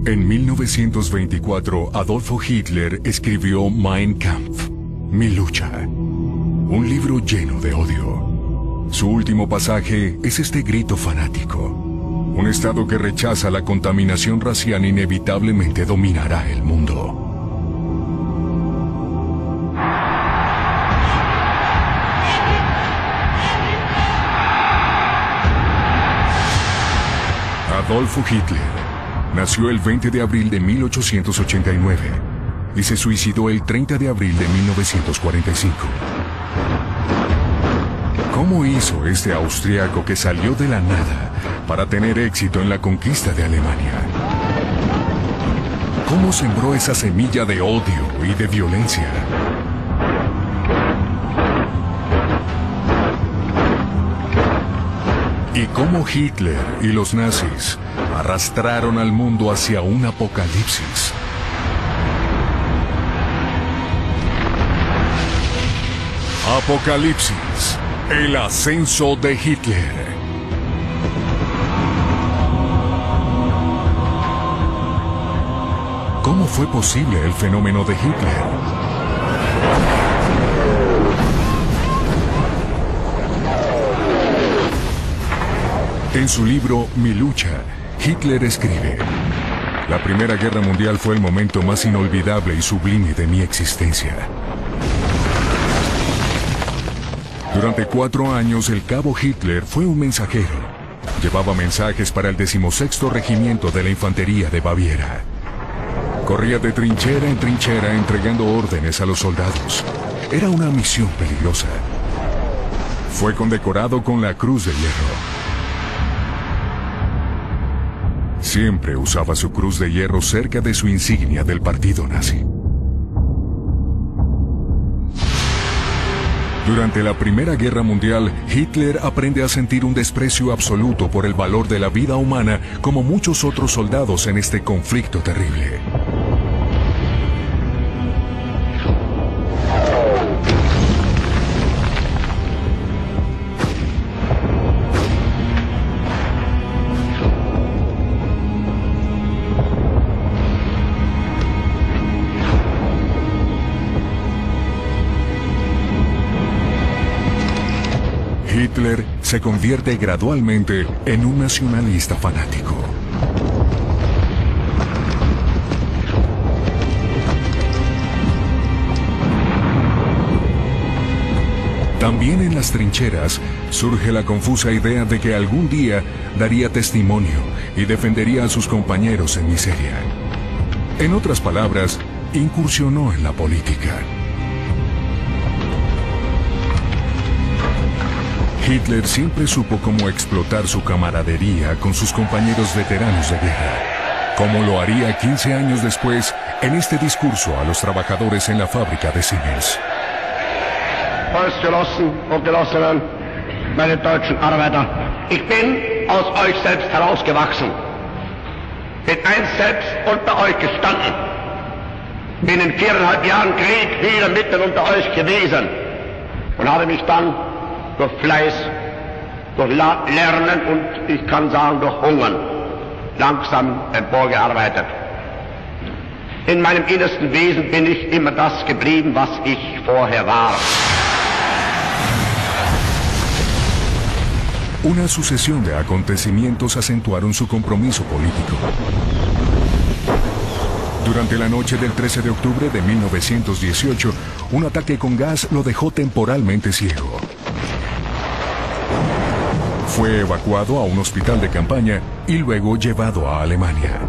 En 1924, Adolfo Hitler escribió Mein Kampf, Mi lucha, un libro lleno de odio. Su último pasaje es este grito fanático. Un Estado que rechaza la contaminación racial inevitablemente dominará el mundo. Adolfo Hitler nació el 20 de abril de 1889 y se suicidó el 30 de abril de 1945. ¿Cómo hizo este austriaco que salió de la nada para tener éxito en la conquista de Alemania? ¿Cómo sembró esa semilla de odio y de violencia? ¿Y cómo Hitler y los nazis arrastraron al mundo hacia un apocalipsis? Apocalipsis, el ascenso de Hitler. ¿Cómo fue posible el fenómeno de Hitler? En su libro Mi lucha, Hitler escribe: la Primera Guerra Mundial fue el momento más inolvidable y sublime de mi existencia. Durante 4 años, el cabo Hitler fue un mensajero. Llevaba mensajes para el 16º Regimiento de la Infantería de Baviera. Corría de trinchera en trinchera entregando órdenes a los soldados. Era una misión peligrosa. Fue condecorado con la Cruz de Hierro. Siempre usaba su cruz de hierro cerca de su insignia del partido nazi. Durante la Primera Guerra Mundial, Hitler aprende a sentir un desprecio absoluto por el valor de la vida humana, como muchos otros soldados en este conflicto terrible. Hitler se convierte gradualmente en un nacionalista fanático. También en las trincheras surge la confusa idea de que algún día daría testimonio y defendería a sus compañeros en miseria. En otras palabras, incursionó en la política. Hitler siempre supo cómo explotar su camaradería con sus compañeros veteranos de guerra, como lo haría 15 años después en este discurso a los trabajadores en la fábrica de Siemens. Volksgenossen und Genossinnen, meine deutschen Arbeiter, ich bin aus euch selbst herausgewachsen, bin einst selbst unter euch gestanden, bin in 4,5 Jahren Krieg hier mitten unter euch gewesen und habe mich dann durch Fleiß, durch Lernen und ich kann sagen durch Hungern langsam emporgearbeitet. In meinem innersten Wesen bin ich immer das geblieben, was ich vorher war. Una sucesión de acontecimientos acentuaron su compromiso político. Durante la noche del 13 de octubre de 1918, un ataque con gas lo dejó temporalmente ciego. Fue evacuado a un hospital de campaña y luego llevado a Alemania.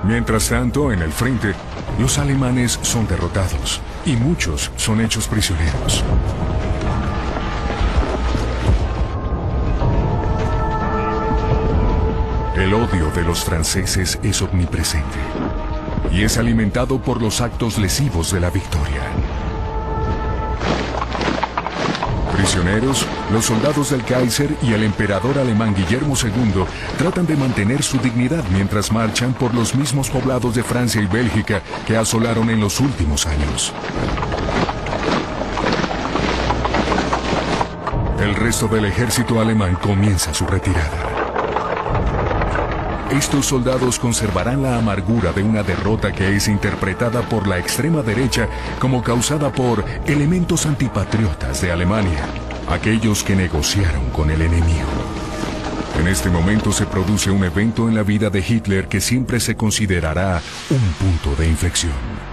Mientras tanto, en el frente, los alemanes son derrotados y muchos son hechos prisioneros. El odio de los franceses es omnipresente y es alimentado por los actos lesivos de la victoria. Prisioneros, los soldados del Kaiser y el emperador alemán Guillermo II tratan de mantener su dignidad mientras marchan por los mismos poblados de Francia y Bélgica que asolaron en los últimos años. El resto del ejército alemán comienza su retirada. Estos soldados conservarán la amargura de una derrota que es interpretada por la extrema derecha como causada por elementos antipatriotas de Alemania, aquellos que negociaron con el enemigo. En este momento se produce un evento en la vida de Hitler que siempre se considerará un punto de inflexión.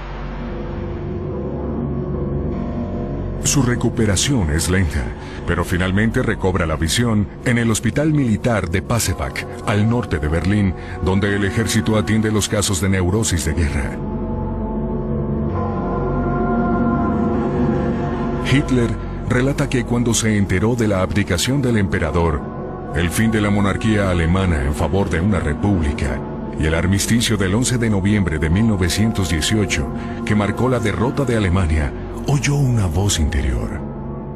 Su recuperación es lenta, pero finalmente recobra la visión en el Hospital Militar de Pasewalk, al norte de Berlín, donde el ejército atiende los casos de neurosis de guerra. Hitler relata que cuando se enteró de la abdicación del emperador, el fin de la monarquía alemana en favor de una república y el armisticio del 11 de noviembre de 1918, que marcó la derrota de Alemania, oyó una voz interior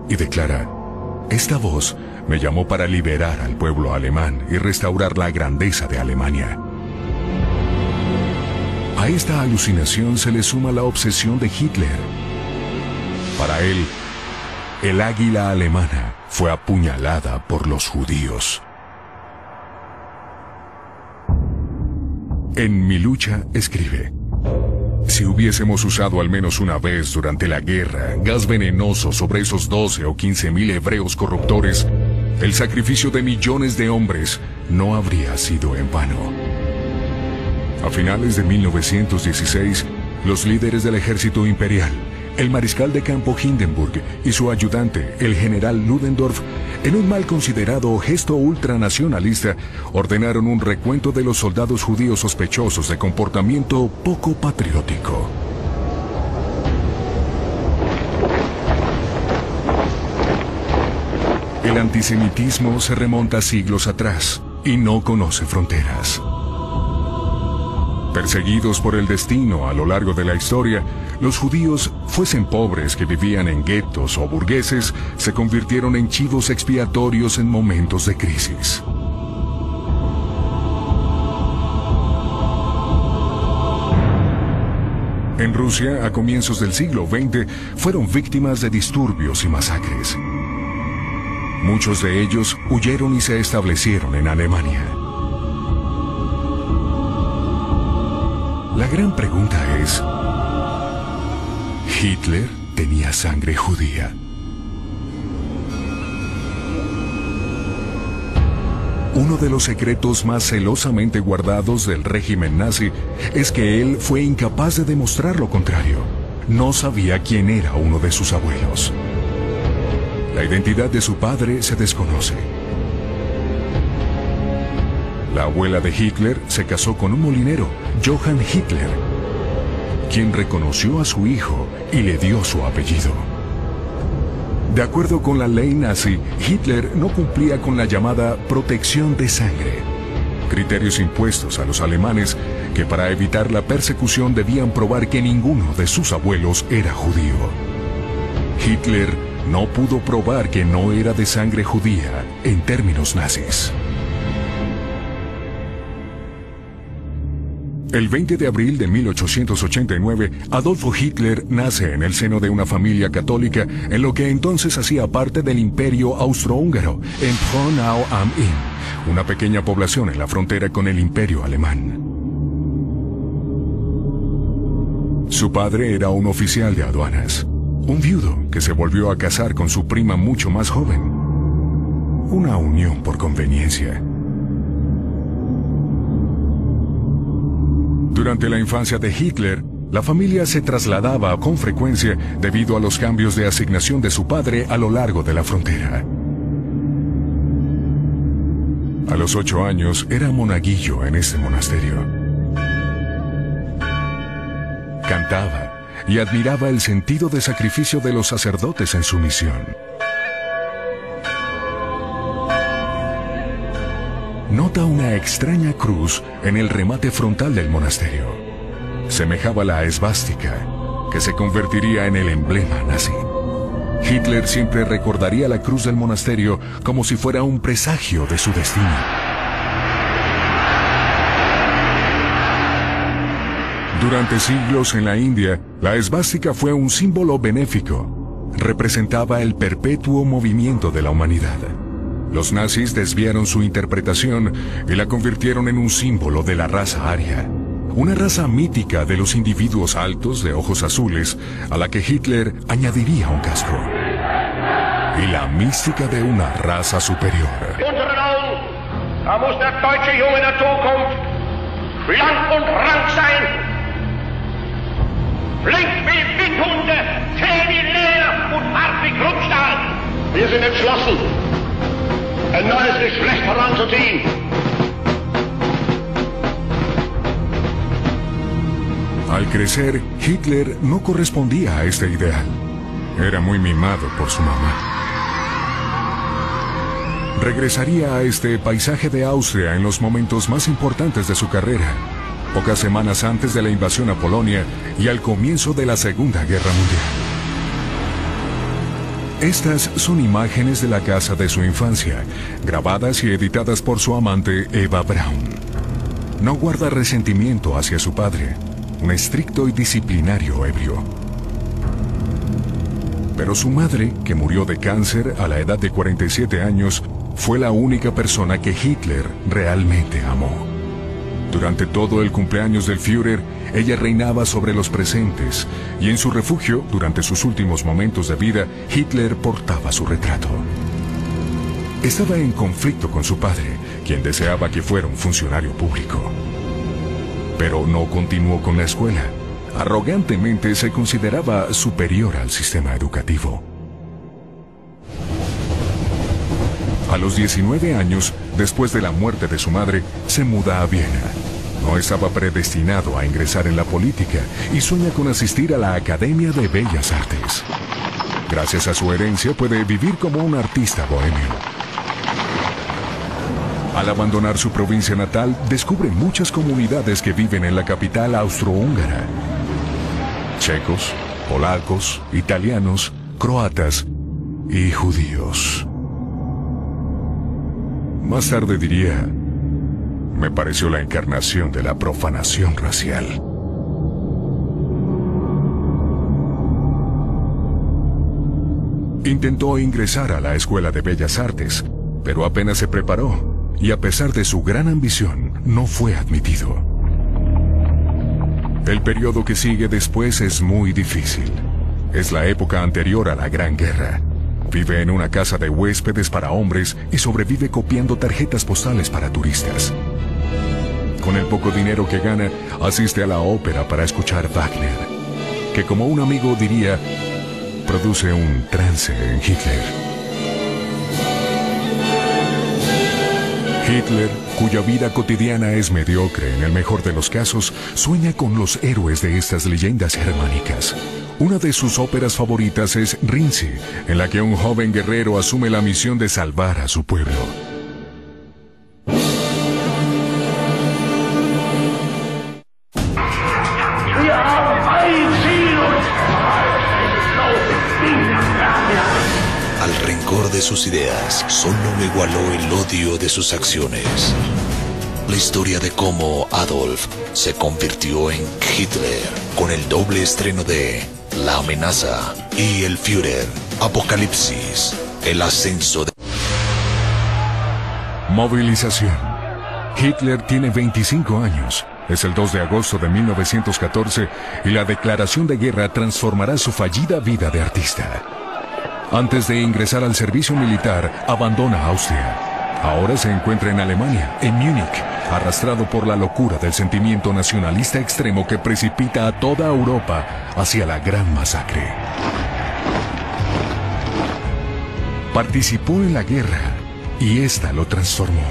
y declara: esta voz me llamó para liberar al pueblo alemán y restaurar la grandeza de Alemania. A esta alucinación se le suma la obsesión de Hitler. Para él, el águila alemana fue apuñalada por los judíos. En Mi lucha escribe: si hubiésemos usado al menos una vez durante la guerra gas venenoso sobre esos 12 o 15.000 hebreos corruptores, el sacrificio de millones de hombres no habría sido en vano. A finales de 1916, los líderes del ejército imperial, el mariscal de campo Hindenburg y su ayudante, el general Ludendorff, en un mal considerado gesto ultranacionalista, ordenaron un recuento de los soldados judíos sospechosos de comportamiento poco patriótico. El antisemitismo se remonta siglos atrás y no conoce fronteras. Perseguidos por el destino a lo largo de la historia, los judíos, fuesen pobres que vivían en guetos o burgueses, se convirtieron en chivos expiatorios en momentos de crisis. En Rusia, a comienzos del siglo XX, fueron víctimas de disturbios y masacres. Muchos de ellos huyeron y se establecieron en Alemania. La gran pregunta es: ¿Hitler tenía sangre judía? Uno de los secretos más celosamente guardados del régimen nazi es que él fue incapaz de demostrar lo contrario. No sabía quién era uno de sus abuelos. La identidad de su padre se desconoce. La abuela de Hitler se casó con un molinero, Johann Hitler, quien reconoció a su hijo y le dio su apellido. De acuerdo con la ley nazi, Hitler no cumplía con la llamada protección de sangre, criterios impuestos a los alemanes que para evitar la persecución debían probar que ninguno de sus abuelos era judío. Hitler no pudo probar que no era de sangre judía en términos nazis. El 20 de abril de 1889, Adolfo Hitler nace en el seno de una familia católica en lo que entonces hacía parte del Imperio Austrohúngaro, en Braunau am Inn, una pequeña población en la frontera con el Imperio Alemán. Su padre era un oficial de aduanas, un viudo que se volvió a casar con su prima mucho más joven. Una unión por conveniencia. Durante la infancia de Hitler, la familia se trasladaba con frecuencia debido a los cambios de asignación de su padre a lo largo de la frontera. A los 8 años era monaguillo en ese monasterio. Cantaba y admiraba el sentido de sacrificio de los sacerdotes en su misión. Nota una extraña cruz en el remate frontal del monasterio. Semejaba la esvástica, que se convertiría en el emblema nazi. Hitler siempre recordaría la cruz del monasterio como si fuera un presagio de su destino. Durante siglos en la India, la esvástica fue un símbolo benéfico. Representaba el perpetuo movimiento de la humanidad. Los nazis desviaron su interpretación y la convirtieron en un símbolo de la raza aria, una raza mítica de los individuos altos de ojos azules a la que Hitler añadiría un casco, y la mística de una raza superior. Unseren Augen, da muss der deutsche Junge der Zukunft schlank und rank sein, flink wie Windhunde, zäh wie Leder und hart wie Krückstahl. Wir sind entschlossen, ein neues Geschlecht heranzuziehen. Al crecer, Hitler no correspondía a este ideal. Era muy mimado por su mamá. Regresaría a este paisaje de Austria en los momentos más importantes de su carrera, pocas semanas antes de la invasión a Polonia y al comienzo de la Segunda Guerra Mundial. Estas son imágenes de la casa de su infancia, grabadas y editadas por su amante Eva Braun. No guarda resentimiento hacia su padre, un estricto y disciplinario ebrio. Pero su madre, que murió de cáncer a la edad de 47 años, fue la única persona que Hitler realmente amó. Durante todo el cumpleaños del Führer, ella reinaba sobre los presentes, y en su refugio, durante sus últimos momentos de vida, Hitler portaba su retrato. Estaba en conflicto con su padre, quien deseaba que fuera un funcionario público. Pero no continuó con la escuela. Arrogantemente se consideraba superior al sistema educativo. A los 19 años, después de la muerte de su madre, se muda a Viena. No estaba predestinado a ingresar en la política y sueña con asistir a la Academia de Bellas Artes. Gracias a su herencia puede vivir como un artista bohemio. Al abandonar su provincia natal, descubre muchas comunidades que viven en la capital austrohúngara. Checos, polacos, italianos, croatas y judíos. Más tarde diría, me pareció la encarnación de la profanación racial. Intentó ingresar a la Escuela de Bellas Artes, pero apenas se preparó, y a pesar de su gran ambición, no fue admitido. El periodo que sigue después es muy difícil. Es la época anterior a la Gran Guerra. Vive en una casa de huéspedes para hombres y sobrevive copiando tarjetas postales para turistas. Con el poco dinero que gana, asiste a la ópera para escuchar Wagner, que como un amigo diría, produce un trance en Hitler. Hitler, cuya vida cotidiana es mediocre en el mejor de los casos, sueña con los héroes de estas leyendas germánicas. Una de sus óperas favoritas es Rinzi, en la que un joven guerrero asume la misión de salvar a su pueblo. Al rencor de sus ideas, solo lo igualó el odio de sus acciones. La historia de cómo Adolf se convirtió en Hitler, con el doble estreno de La amenaza y el Führer, Apocalipsis, el ascenso de... Movilización. Hitler tiene 25 años. Es el 2 de agosto de 1914 y la declaración de guerra transformará su fallida vida de artista. Antes de ingresar al servicio militar, abandona Austria. Ahora se encuentra en Alemania, en Múnich, arrastrado por la locura del sentimiento nacionalista extremo que precipita a toda Europa hacia la gran masacre. Participó en la guerra y esta lo transformó.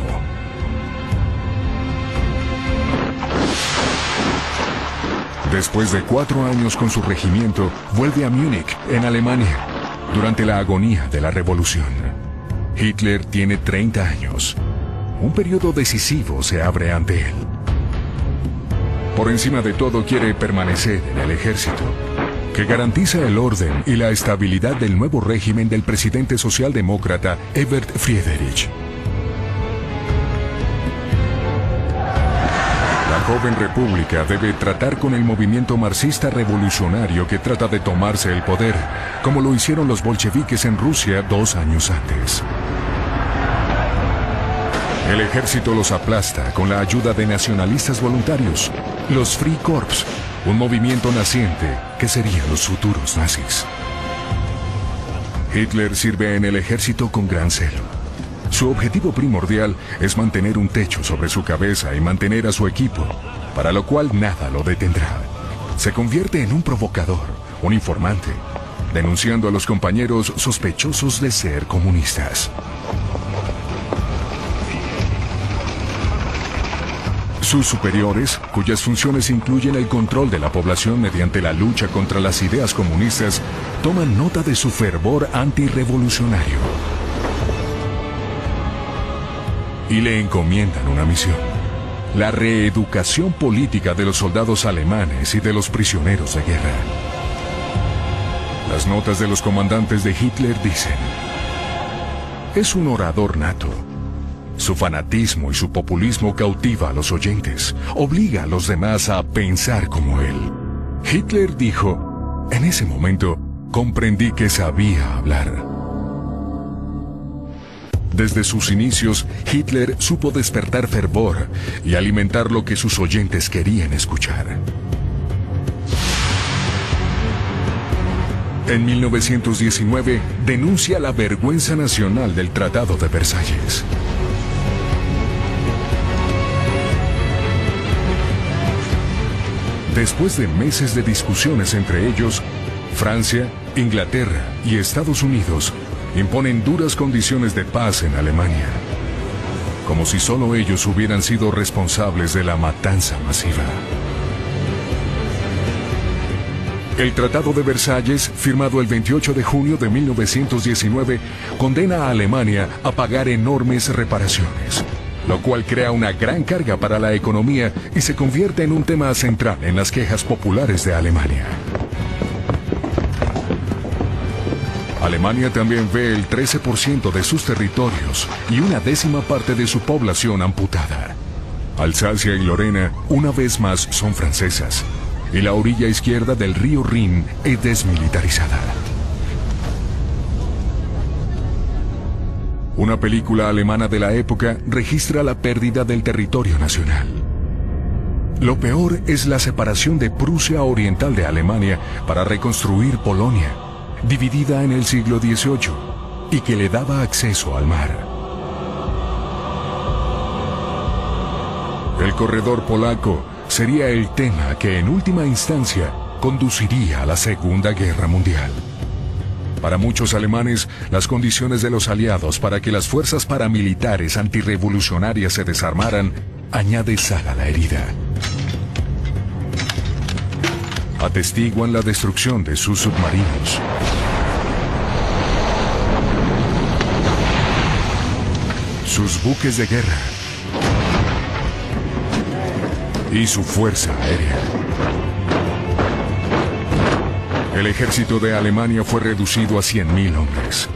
Después de 4 años con su regimiento, vuelve a Múnich, en Alemania, durante la agonía de la revolución. Hitler tiene 30 años. Un periodo decisivo se abre ante él. Por encima de todo quiere permanecer en el ejército, que garantiza el orden y la estabilidad del nuevo régimen del presidente socialdemócrata Ebert Friedrich. La joven república debe tratar con el movimiento marxista revolucionario que trata de tomarse el poder, como lo hicieron los bolcheviques en Rusia 2 años antes. El ejército los aplasta con la ayuda de nacionalistas voluntarios, los Freikorps, un movimiento naciente que serían los futuros nazis. Hitler sirve en el ejército con gran celo. Su objetivo primordial es mantener un techo sobre su cabeza y mantener a su equipo, para lo cual nada lo detendrá. Se convierte en un provocador, un informante, denunciando a los compañeros sospechosos de ser comunistas. Sus superiores, cuyas funciones incluyen el control de la población mediante la lucha contra las ideas comunistas, toman nota de su fervor antirrevolucionario y le encomiendan una misión: la reeducación política de los soldados alemanes y de los prisioneros de guerra. Las notas de los comandantes de Hitler dicen: es un orador nato. Su fanatismo y su populismo cautiva a los oyentes, obliga a los demás a pensar como él. Hitler dijo: en ese momento comprendí que sabía hablar. Desde sus inicios, Hitler supo despertar fervor y alimentar lo que sus oyentes querían escuchar. En 1919, denuncia la vergüenza nacional del Tratado de Versalles. Después de meses de discusiones entre ellos, Francia, Inglaterra y Estados Unidos imponen duras condiciones de paz en Alemania, como si solo ellos hubieran sido responsables de la matanza masiva. El Tratado de Versalles, firmado el 28 de junio de 1919, condena a Alemania a pagar enormes reparaciones, lo cual crea una gran carga para la economía y se convierte en un tema central en las quejas populares de Alemania. Alemania también ve el 13% de sus territorios y una décima parte de su población amputada. Alsacia y Lorena, una vez más, son francesas, y la orilla izquierda del río Rin es desmilitarizada. Una película alemana de la época registra la pérdida del territorio nacional. Lo peor es la separación de Prusia Oriental de Alemania para reconstruir Polonia, dividida en el siglo XVIII, y que le daba acceso al mar. El corredor polaco sería el tema que en última instancia conduciría a la Segunda Guerra Mundial. Para muchos alemanes, las condiciones de los aliados para que las fuerzas paramilitares antirrevolucionarias se desarmaran añade sal a la herida. Atestiguan la destrucción de sus submarinos, sus buques de guerra y su fuerza aérea. El ejército de Alemania fue reducido a 100.000 hombres.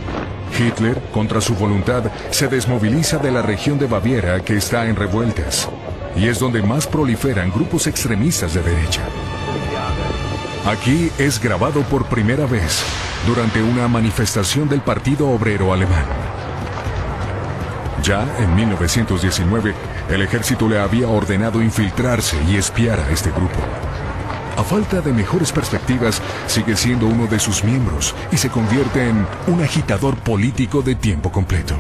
Hitler, contra su voluntad, se desmoviliza de la región de Baviera, que está en revueltas, y es donde más proliferan grupos extremistas de derecha. Aquí es grabado por primera vez durante una manifestación del Partido Obrero Alemán. Ya en 1919, el ejército le había ordenado infiltrarse y espiar a este grupo. A falta de mejores perspectivas, sigue siendo uno de sus miembros y se convierte en un agitador político de tiempo completo.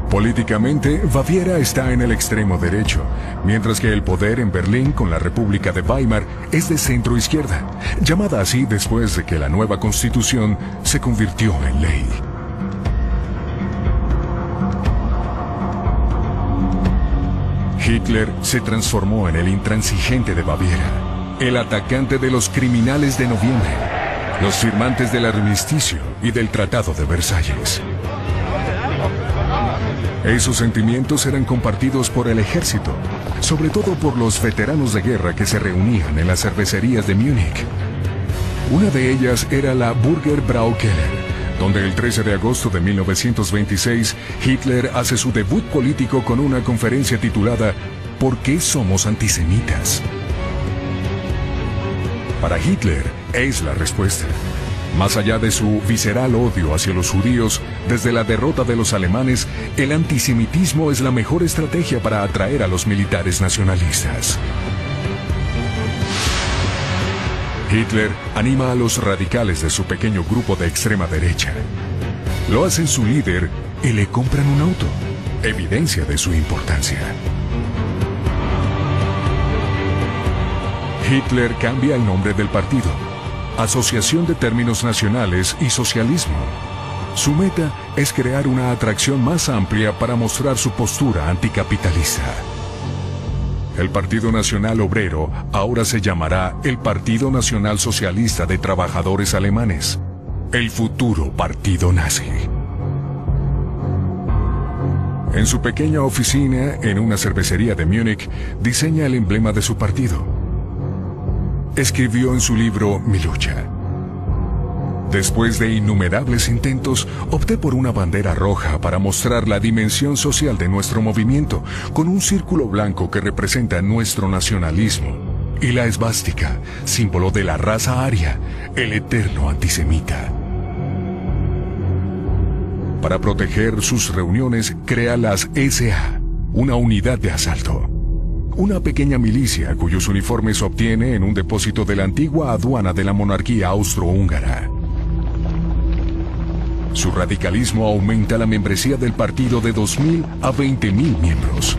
Políticamente, Baviera está en el extremo derecho, mientras que el poder en Berlín con la República de Weimar es de centro izquierda, llamada así después de que la nueva constitución se convirtió en ley. Hitler se transformó en el intransigente de Baviera, el atacante de los criminales de noviembre, los firmantes del armisticio y del Tratado de Versalles. Esos sentimientos eran compartidos por el ejército, sobre todo por los veteranos de guerra que se reunían en las cervecerías de Múnich. Una de ellas era la Burger Brau Keller, donde el 13 de agosto de 1926 Hitler hace su debut político con una conferencia titulada ¿Por qué somos antisemitas? Para Hitler es la respuesta. Más allá de su visceral odio hacia los judíos, desde la derrota de los alemanes, el antisemitismo es la mejor estrategia para atraer a los militares nacionalistas. Hitler anima a los radicales de su pequeño grupo de extrema derecha. Lo hacen su líder y le compran un auto, evidencia de su importancia. Hitler cambia el nombre del partido, Asociación de Términos Nacionales y Socialismo. Su meta es crear una atracción más amplia para mostrar su postura anticapitalista. El Partido Nacional Obrero ahora se llamará el Partido Nacional Socialista de Trabajadores Alemanes, el futuro partido nazi. En su pequeña oficina, en una cervecería de Múnich, diseña el emblema de su partido. Escribió en su libro Mi lucha: después de innumerables intentos, opté por una bandera roja para mostrar la dimensión social de nuestro movimiento, con un círculo blanco que representa nuestro nacionalismo, y la esvástica, símbolo de la raza aria, el eterno antisemita. Para proteger sus reuniones, crea las SA, una unidad de asalto. Una pequeña milicia cuyos uniformes obtiene en un depósito de la antigua aduana de la monarquía austrohúngara. Su radicalismo aumenta la membresía del partido de 2.000 a 20.000 miembros.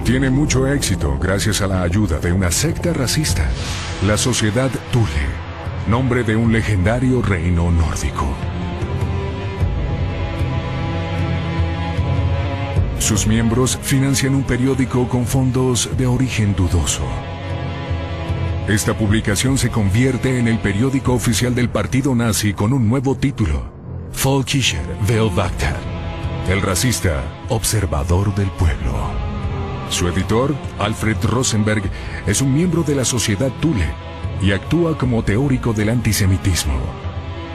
Tiene mucho éxito gracias a la ayuda de una secta racista, la Sociedad Thule, nombre de un legendario reino nórdico. Sus miembros financian un periódico con fondos de origen dudoso. Esta publicación se convierte en el periódico oficial del partido nazi con un nuevo título: Völkischer Beobachter, el racista observador del pueblo. Su editor, Alfred Rosenberg, es un miembro de la Sociedad Thule y actúa como teórico del antisemitismo.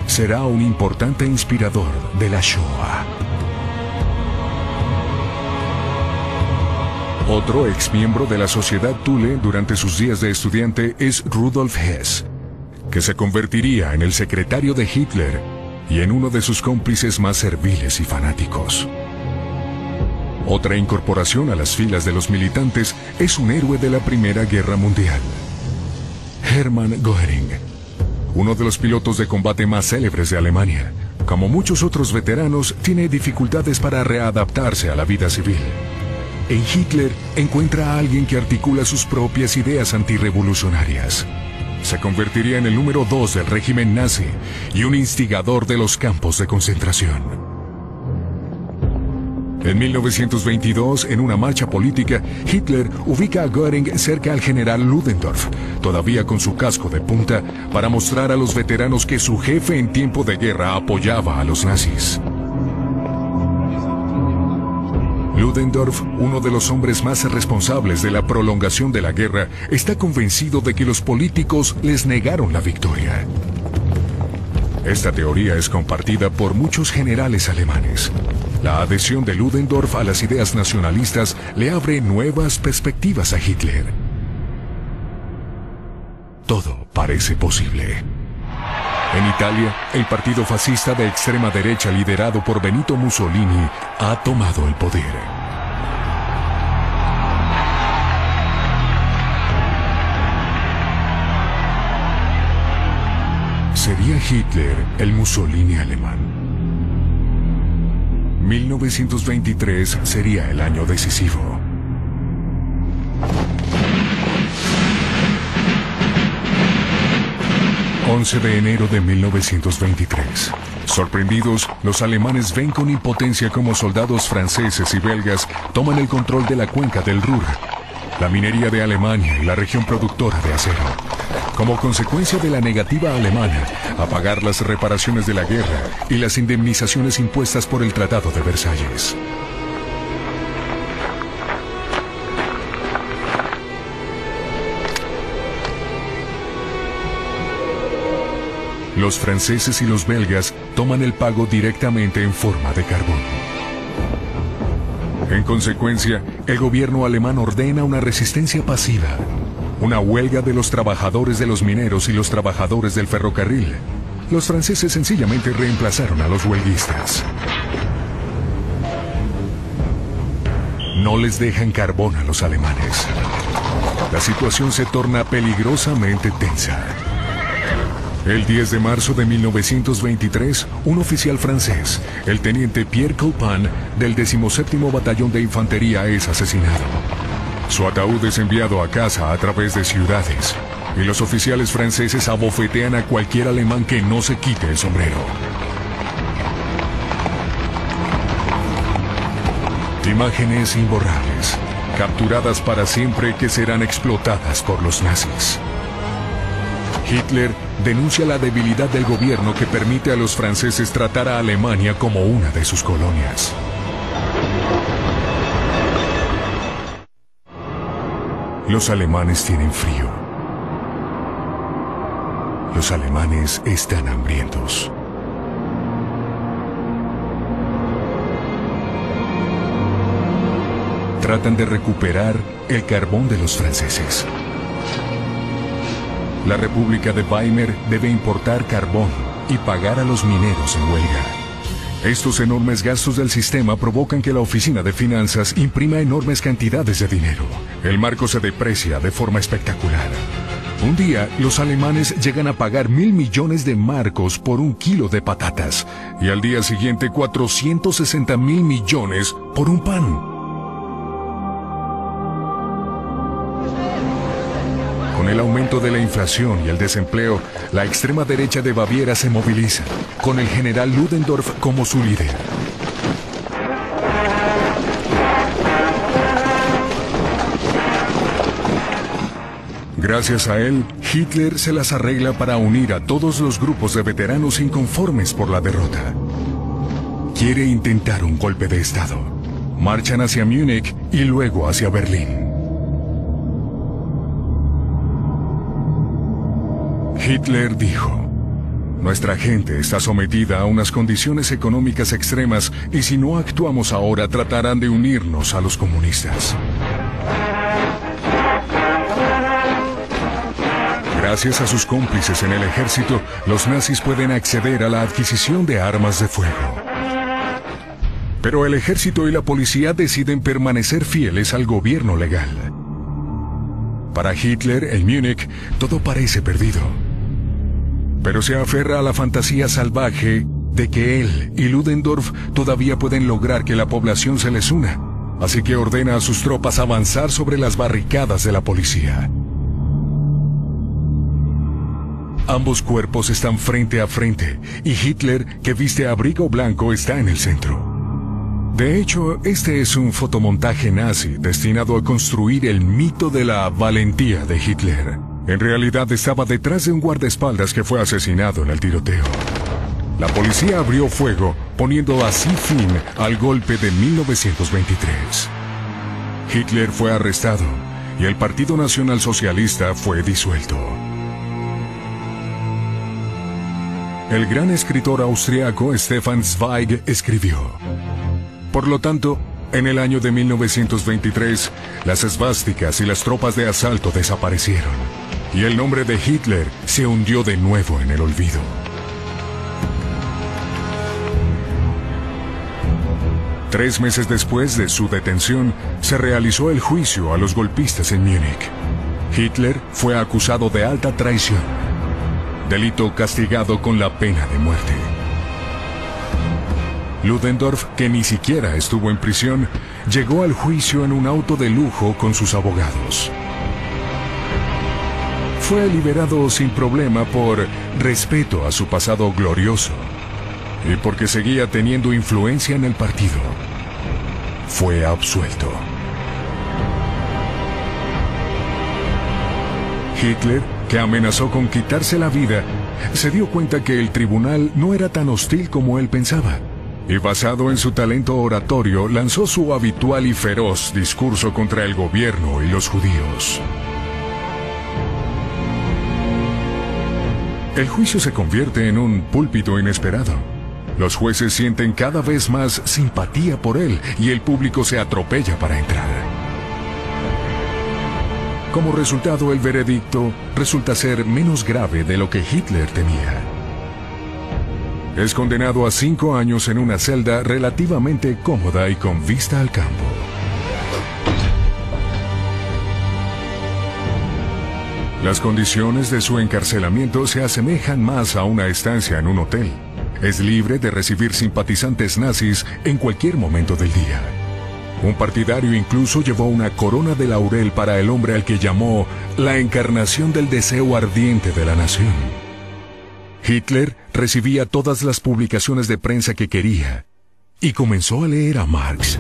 Será un importante inspirador de la Shoah. Otro exmiembro de la Sociedad Thule durante sus días de estudiante es Rudolf Hess, que se convertiría en el secretario de Hitler y en uno de sus cómplices más serviles y fanáticos. Otra incorporación a las filas de los militantes es un héroe de la Primera Guerra Mundial: Hermann Göring, uno de los pilotos de combate más célebres de Alemania. Como muchos otros veteranos, tiene dificultades para readaptarse a la vida civil. En Hitler encuentra a alguien que articula sus propias ideas antirrevolucionarias. Se convertiría en el número 2 del régimen nazi y un instigador de los campos de concentración. En 1922, en una marcha política, Hitler ubica a Göring cerca al general Ludendorff, todavía con su casco de punta, para mostrar a los veteranos que su jefe en tiempo de guerra apoyaba a los nazis. Ludendorff, uno de los hombres más responsables de la prolongación de la guerra, está convencido de que los políticos les negaron la victoria. Esta teoría es compartida por muchos generales alemanes. La adhesión de Ludendorff a las ideas nacionalistas le abre nuevas perspectivas a Hitler. Todo parece posible. En Italia, el partido fascista de extrema derecha liderado por Benito Mussolini ha tomado el poder. ¿Sería Hitler el Mussolini alemán? 1923 sería el año decisivo. ...11 de enero de 1923. Sorprendidos, los alemanes ven con impotencia cómo soldados franceses y belgas toman el control de la cuenca del Ruhr, la minería de Alemania y la región productora de acero. Como consecuencia de la negativa alemana a pagar las reparaciones de la guerra y las indemnizaciones impuestas por el Tratado de Versalles. Los franceses y los belgas toman el pago directamente en forma de carbón. En consecuencia, el gobierno alemán ordena una resistencia pasiva. una huelga de los trabajadores de los mineros y los trabajadores del ferrocarril. Los franceses sencillamente reemplazaron a los huelguistas. No les dejan carbón a los alemanes. La situación se torna peligrosamente tensa. El 10 de marzo de 1923, un oficial francés, el teniente Pierre Coupin, del 17º Batallón de Infantería, es asesinado. Su ataúd es enviado a casa a través de ciudades, y los oficiales franceses abofetean a cualquier alemán que no se quite el sombrero. Imágenes imborrables, capturadas para siempre, que serán explotadas por los nazis. Hitler denuncia la debilidad del gobierno que permite a los franceses tratar a Alemania como una de sus colonias. Los alemanes tienen frío. Los alemanes están hambrientos. Tratan de recuperar el carbón de los franceses. La República de Weimar debe importar carbón y pagar a los mineros en huelga. Estos enormes gastos del sistema provocan que la Oficina de Finanzas imprima enormes cantidades de dinero. El marco se deprecia de forma espectacular. Un día, los alemanes llegan a pagar 1.000 millones de marcos por 1 kilo de patatas, y al día siguiente 460.000 millones por un pan. Con el aumento de la inflación y el desempleo, la extrema derecha de Baviera se moviliza, con el general Ludendorff como su líder. Gracias a él, Hitler se las arregla para unir a todos los grupos de veteranos inconformes por la derrota. Quiere intentar un golpe de Estado. Marchan hacia Múnich y luego hacia Berlín. Hitler dijo: nuestra gente está sometida a unas condiciones económicas extremas y si no actuamos ahora tratarán de unirnos a los comunistas. Gracias a sus cómplices en el ejército, los nazis pueden acceder a la adquisición de armas de fuego. Pero el ejército y la policía deciden permanecer fieles al gobierno legal. Para Hitler, en Múnich, todo parece perdido. Pero se aferra a la fantasía salvaje de que él y Ludendorff todavía pueden lograr que la población se les una. Así que ordena a sus tropas avanzar sobre las barricadas de la policía. Ambos cuerpos están frente a frente y Hitler, que viste abrigo blanco, está en el centro. De hecho, este es un fotomontaje nazi destinado a construir el mito de la valentía de Hitler. En realidad estaba detrás de un guardaespaldas que fue asesinado en el tiroteo. La policía abrió fuego, poniendo así fin al golpe de 1923. Hitler fue arrestado y el Partido Nacional Socialista fue disuelto. El gran escritor austriaco Stefan Zweig escribió: por lo tanto, en el año de 1923, las esvásticas y las tropas de asalto desaparecieron, y el nombre de Hitler se hundió de nuevo en el olvido. Tres meses después de su detención, se realizó el juicio a los golpistas en Múnich. Hitler fue acusado de alta traición, delito castigado con la pena de muerte. Ludendorff, que ni siquiera estuvo en prisión, llegó al juicio en un auto de lujo con sus abogados. Fue liberado sin problema por respeto a su pasado glorioso y porque seguía teniendo influencia en el partido. Fue absuelto. Hitler, que amenazó con quitarse la vida, se dio cuenta que el tribunal no era tan hostil como él pensaba, y basado en su talento oratorio, lanzó su habitual y feroz discurso contra el gobierno y los judíos. El juicio se convierte en un púlpito inesperado. Los jueces sienten cada vez más simpatía por él y el público se atropella para entrar. Como resultado, el veredicto resulta ser menos grave de lo que Hitler temía. Es condenado a 5 años en una celda relativamente cómoda y con vista al campo. Las condiciones de su encarcelamiento se asemejan más a una estancia en un hotel. Es libre de recibir simpatizantes nazis en cualquier momento del día. Un partidario incluso llevó una corona de laurel para el hombre al que llamó la encarnación del deseo ardiente de la nación. Hitler recibía todas las publicaciones de prensa que quería y comenzó a leer a Marx.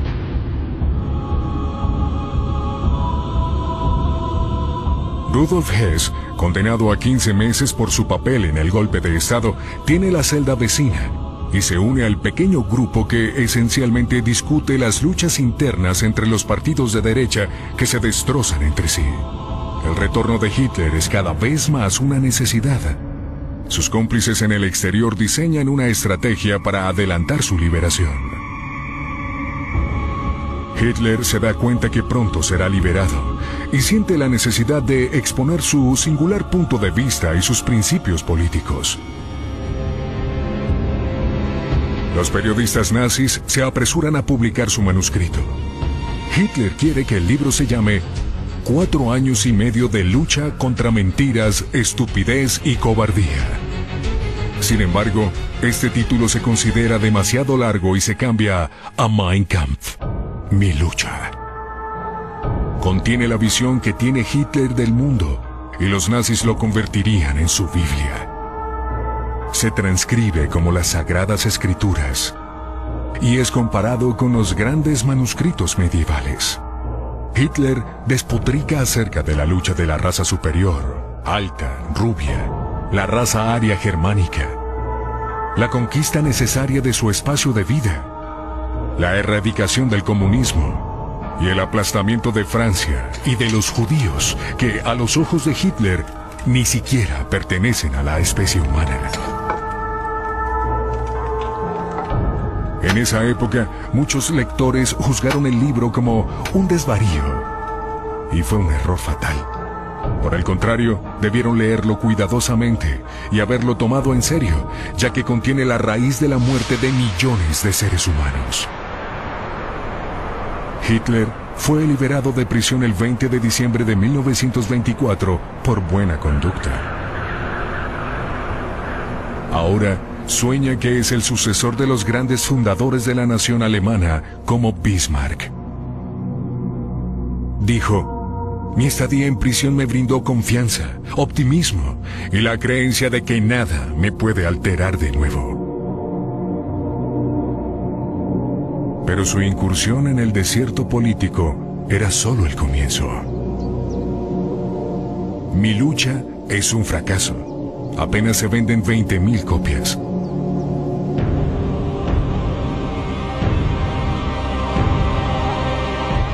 Rudolf Hess, condenado a 15 meses por su papel en el golpe de Estado, tiene la celda vecina y se une al pequeño grupo que esencialmente discute las luchas internas entre los partidos de derecha que se destrozan entre sí. El retorno de Hitler es cada vez más una necesidad. Sus cómplices en el exterior diseñan una estrategia para adelantar su liberación. Hitler se da cuenta que pronto será liberado y siente la necesidad de exponer su singular punto de vista y sus principios políticos. Los periodistas nazis se apresuran a publicar su manuscrito. Hitler quiere que el libro se llame 4 años y medio de lucha contra mentiras, estupidez y cobardía. Sin embargo, este título se considera demasiado largo y se cambia a Mein Kampf, mi lucha. Contiene la visión que tiene Hitler del mundo y los nazis lo convertirían en su Biblia. Se transcribe como las Sagradas Escrituras y es comparado con los grandes manuscritos medievales. Hitler despotrica acerca de la lucha de la raza superior, alta, rubia, la raza aria germánica, la conquista necesaria de su espacio de vida, la erradicación del comunismo y el aplastamiento de Francia y de los judíos que a los ojos de Hitler ni siquiera pertenecen a la especie humana. En esa época, muchos lectores juzgaron el libro como un desvarío, y fue un error fatal. Por el contrario, debieron leerlo cuidadosamente y haberlo tomado en serio, ya que contiene la raíz de la muerte de millones de seres humanos. Hitler fue liberado de prisión el 20 de diciembre de 1924 por buena conducta. Ahora, sueña que es el sucesor de los grandes fundadores de la nación alemana, como Bismarck. Dijo: mi estadía en prisión me brindó confianza, optimismo y la creencia de que nada me puede alterar de nuevo. Pero su incursión en el desierto político era solo el comienzo. Mi lucha es un fracaso. Apenas se venden 20,000 copias.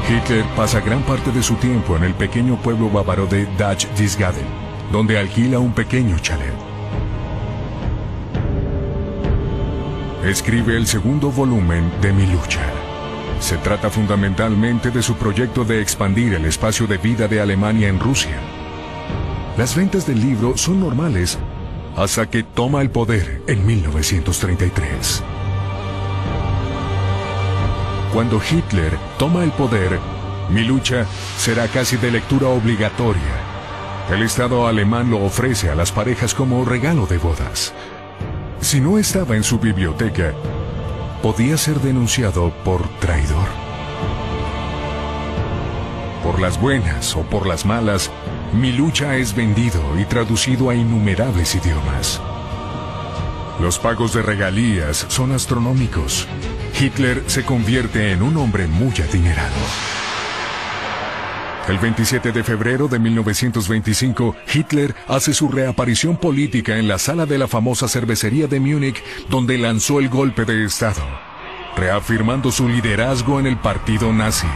Hitler pasa gran parte de su tiempo en el pequeño pueblo bávaro de Dachdiesgaden, donde alquila un pequeño chalet. Escribe el segundo volumen de Mi lucha. Se trata fundamentalmente de su proyecto de expandir el espacio de vida de Alemania en Rusia. Las ventas del libro son normales hasta que toma el poder en 1933. Cuando Hitler toma el poder, Mi lucha será casi de lectura obligatoria. El Estado alemán lo ofrece a las parejas como regalo de bodas. Si no estaba en su biblioteca, podía ser denunciado por traidor. Por las buenas o por las malas, Mi lucha es vendido y traducido a innumerables idiomas. Los pagos de regalías son astronómicos. Hitler se convierte en un hombre muy adinerado. El 27 de febrero de 1925, Hitler hace su reaparición política en la sala de la famosa cervecería de Múnich, donde lanzó el golpe de Estado, reafirmando su liderazgo en el partido nazi.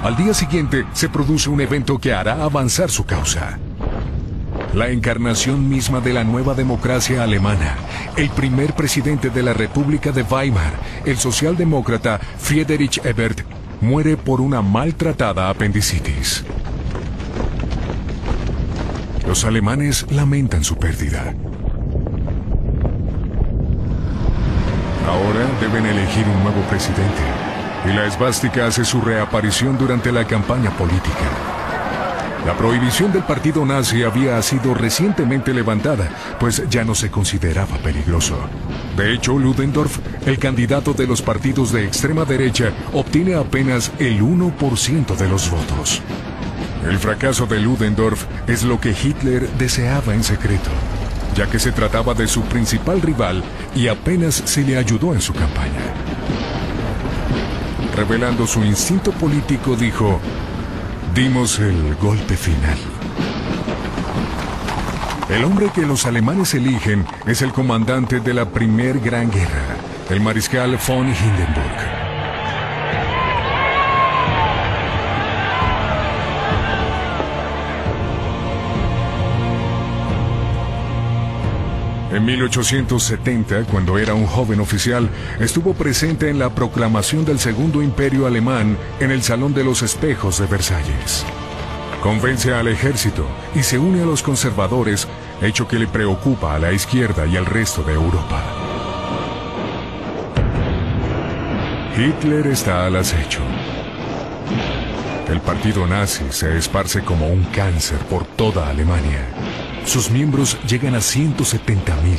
Al día siguiente, se produce un evento que hará avanzar su causa. La encarnación misma de la nueva democracia alemana, el primer presidente de la República de Weimar, el socialdemócrata Friedrich Ebert, muere por una maltratada apendicitis. Los alemanes lamentan su pérdida. Ahora deben elegir un nuevo presidente, y la esvástica hace su reaparición durante la campaña política. La prohibición del partido nazi había sido recientemente levantada, pues ya no se consideraba peligroso. De hecho, Ludendorff, el candidato de los partidos de extrema derecha, obtiene apenas el 1% de los votos. El fracaso de Ludendorff es lo que Hitler deseaba en secreto, ya que se trataba de su principal rival y apenas se le ayudó en su campaña. Revelando su instinto político, dijo: "Dimos el golpe final". El hombre que los alemanes eligen es el comandante de la Primer Gran Guerra, el mariscal von Hindenburg. En 1870, cuando era un joven oficial, estuvo presente en la proclamación del Segundo Imperio Alemán en el Salón de los Espejos de Versalles. Convence al ejército y se une a los conservadores, hecho que le preocupa a la izquierda y al resto de Europa. Hitler está al acecho. El partido nazi se esparce como un cáncer por toda Alemania. Sus miembros llegan a 170,000.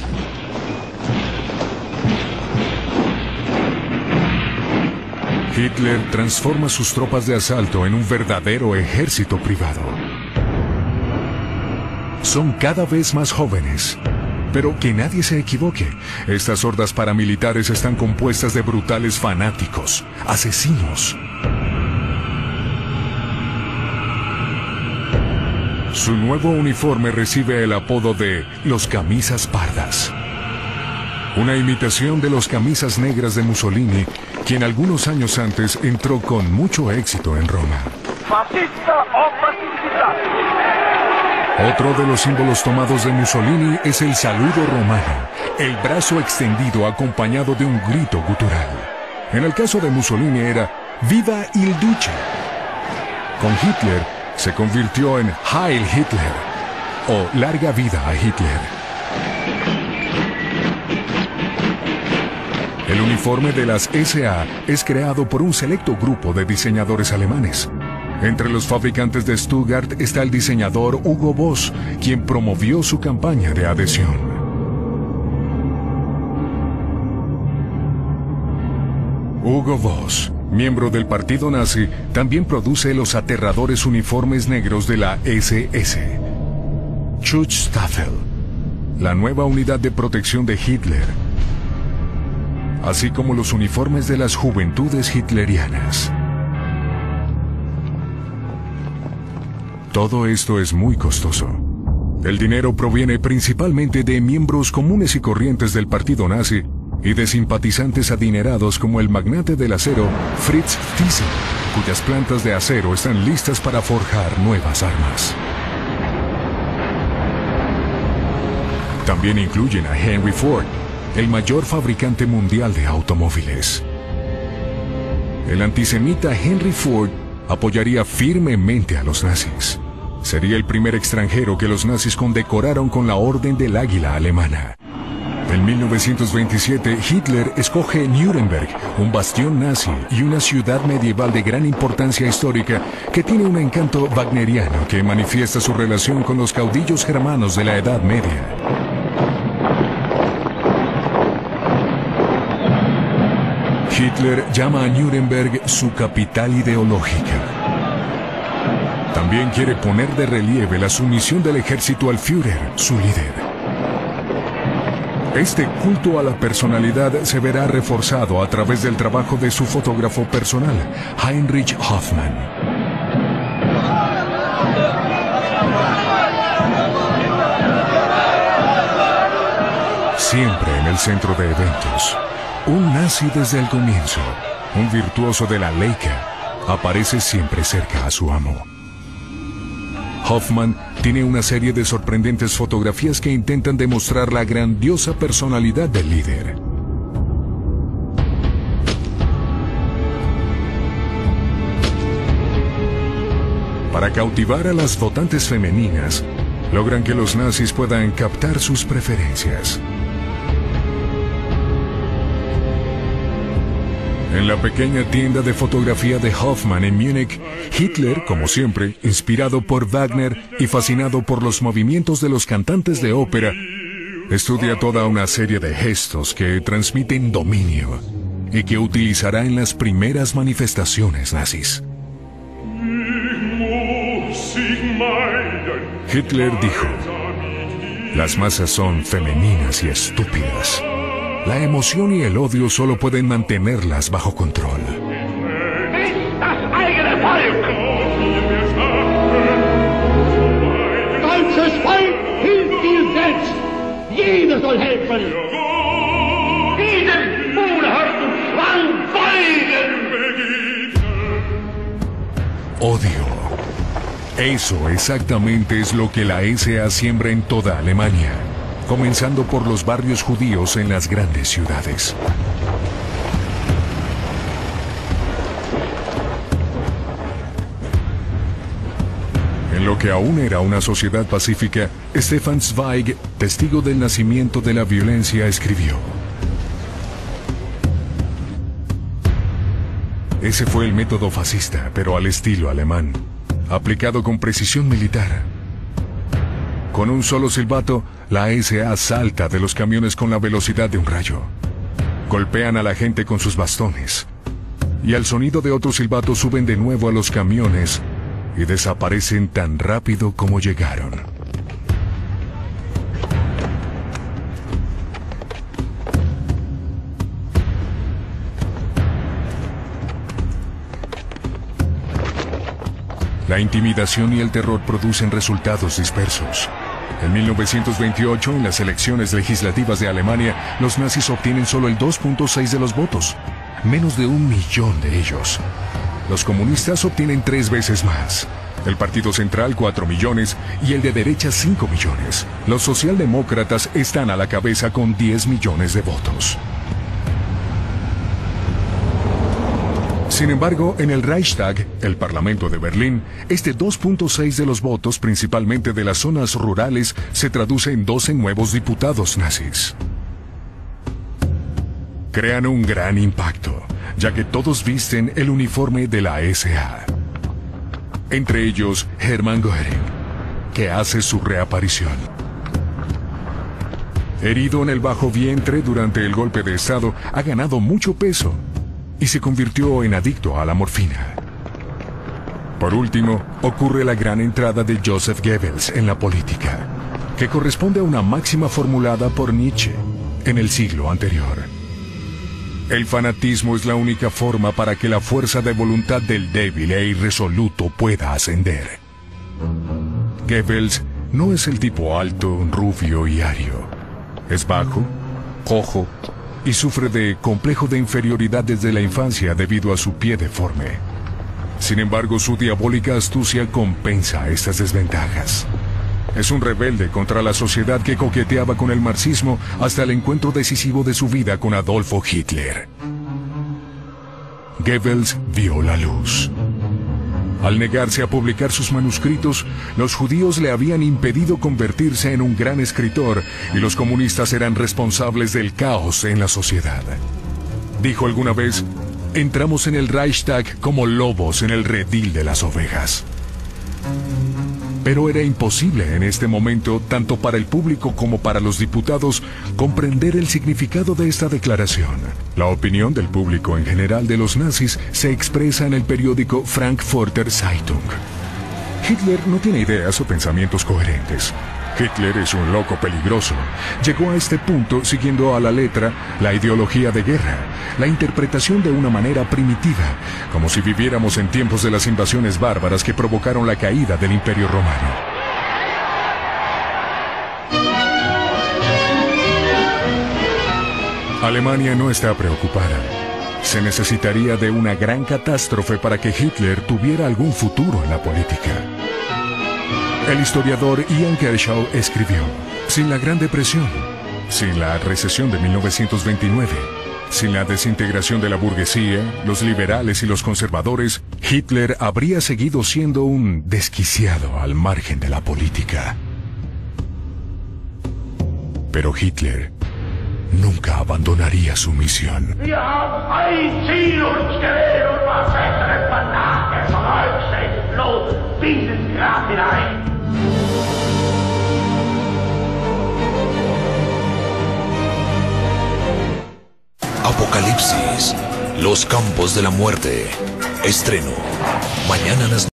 Hitler transforma sus tropas de asalto en un verdadero ejército privado. Son cada vez más jóvenes. Pero que nadie se equivoque, estas hordas paramilitares están compuestas de brutales fanáticos, asesinos. Su nuevo uniforme recibe el apodo de los camisas pardas. Una imitación de los camisas negras de Mussolini, quien algunos años antes entró con mucho éxito en Roma. Otro de los símbolos tomados de Mussolini es el saludo romano, el brazo extendido acompañado de un grito gutural. En el caso de Mussolini era "Viva il Duce". Con Hitler se convirtió en Heil Hitler, o larga vida a Hitler. El uniforme de las SA es creado por un selecto grupo de diseñadores alemanes. Entre los fabricantes de Stuttgart está el diseñador Hugo Boss, quien promovió su campaña de adhesión. Hugo Boss, miembro del partido nazi, también produce los aterradores uniformes negros de la SS. Schutzstaffel, la nueva unidad de protección de Hitler, así como los uniformes de las juventudes hitlerianas. Todo esto es muy costoso. El dinero proviene principalmente de miembros comunes y corrientes del partido nazi y de simpatizantes adinerados como el magnate del acero Fritz Thyssen, cuyas plantas de acero están listas para forjar nuevas armas. También incluyen a Henry Ford, el mayor fabricante mundial de automóviles. El antisemita Henry Ford apoyaría firmemente a los nazis. Sería el primer extranjero que los nazis condecoraron con la Orden del Águila alemana. En 1927, Hitler escoge Nuremberg, un bastión nazi y una ciudad medieval de gran importancia histórica que tiene un encanto wagneriano que manifiesta su relación con los caudillos germanos de la Edad Media. Hitler llama a Nuremberg su capital ideológica. También quiere poner de relieve la sumisión del ejército al Führer, su líder. Este culto a la personalidad se verá reforzado a través del trabajo de su fotógrafo personal, Heinrich Hoffmann. Siempre en el centro de eventos, un nazi desde el comienzo, un virtuoso de la Leica, aparece siempre cerca a su amo. Hoffmann tiene una serie de sorprendentes fotografías que intentan demostrar la grandiosa personalidad del líder. Para cautivar a las votantes femeninas, logran que los nazis puedan captar sus preferencias. En la pequeña tienda de fotografía de Hoffmann en Múnich, Hitler, como siempre, inspirado por Wagner y fascinado por los movimientos de los cantantes de ópera, estudia toda una serie de gestos que transmiten dominio y que utilizará en las primeras manifestaciones nazis. Hitler dijo: "Las masas son femeninas y estúpidas. La emoción y el odio solo pueden mantenerlas bajo control". Deutsches Volk hilft dir selbst. Jeder soll helfen. Diesen unerhörten Zwang beugen. Odio. Eso exactamente es lo que la SA siembra en toda Alemania, comenzando por los barrios judíos en las grandes ciudades. En lo que aún era una sociedad pacífica, Stefan Zweig, testigo del nacimiento de la violencia, escribió: "Ese fue el método fascista, pero al estilo alemán, aplicado con precisión militar. Con un solo silbato, la SA salta de los camiones con la velocidad de un rayo. Golpean a la gente con sus bastones. Y al sonido de otro silbato suben de nuevo a los camiones y desaparecen tan rápido como llegaron". La intimidación y el terror producen resultados dispersos. En 1928, en las elecciones legislativas de Alemania, los nazis obtienen solo el 2.6% de los votos, menos de 1 millón de ellos. Los comunistas obtienen 3 veces más. El Partido Central 4 millones y el de derecha 5 millones. Los socialdemócratas están a la cabeza con 10 millones de votos. Sin embargo, en el Reichstag, el Parlamento de Berlín, este 2.6% de los votos, principalmente de las zonas rurales, se traduce en 12 nuevos diputados nazis. Crean un gran impacto, ya que todos visten el uniforme de la SA. Entre ellos, Hermann Göring, que hace su reaparición. Herido en el bajo vientre durante el golpe de Estado, ha ganado mucho peso y se convirtió en adicto a la morfina. Por último, ocurre la gran entrada de Joseph Goebbels en la política, que corresponde a una máxima formulada por Nietzsche en el siglo anterior. El fanatismo es la única forma para que la fuerza de voluntad del débil e irresoluto pueda ascender. Goebbels no es el tipo alto, rubio y ario. Es bajo, cojo y sufre de complejo de inferioridad desde la infancia debido a su pie deforme. Sin embargo, su diabólica astucia compensa estas desventajas. Es un rebelde contra la sociedad que coqueteaba con el marxismo hasta el encuentro decisivo de su vida con Adolfo Hitler. Goebbels vio la luz. Al negarse a publicar sus manuscritos, los judíos le habían impedido convertirse en un gran escritor y los comunistas eran responsables del caos en la sociedad. Dijo alguna vez: "Entramos en el Reichstag como lobos en el redil de las ovejas". Pero era imposible en este momento, tanto para el público como para los diputados, comprender el significado de esta declaración. La opinión del público en general de los nazis se expresa en el periódico Frankfurter Zeitung. Hitler no tiene ideas o pensamientos coherentes. Hitler es un loco peligroso. Llegó a este punto siguiendo a la letra la ideología de guerra, la interpretación de una manera primitiva, como si viviéramos en tiempos de las invasiones bárbaras que provocaron la caída del Imperio Romano. Alemania no está preocupada. Se necesitaría de una gran catástrofe para que Hitler tuviera algún futuro en la política. El historiador Ian Kershaw escribió: "Sin la Gran Depresión, sin la recesión de 1929, sin la desintegración de la burguesía, los liberales y los conservadores, Hitler habría seguido siendo un desquiciado al margen de la política". Pero Hitler nunca abandonaría su misión. Wir haben ein Ziel uns gewählt und was bessere Fanate von euch seid bloß binden Grab hinein. Apocalipsis, los campos de la muerte. Estreno mañana a las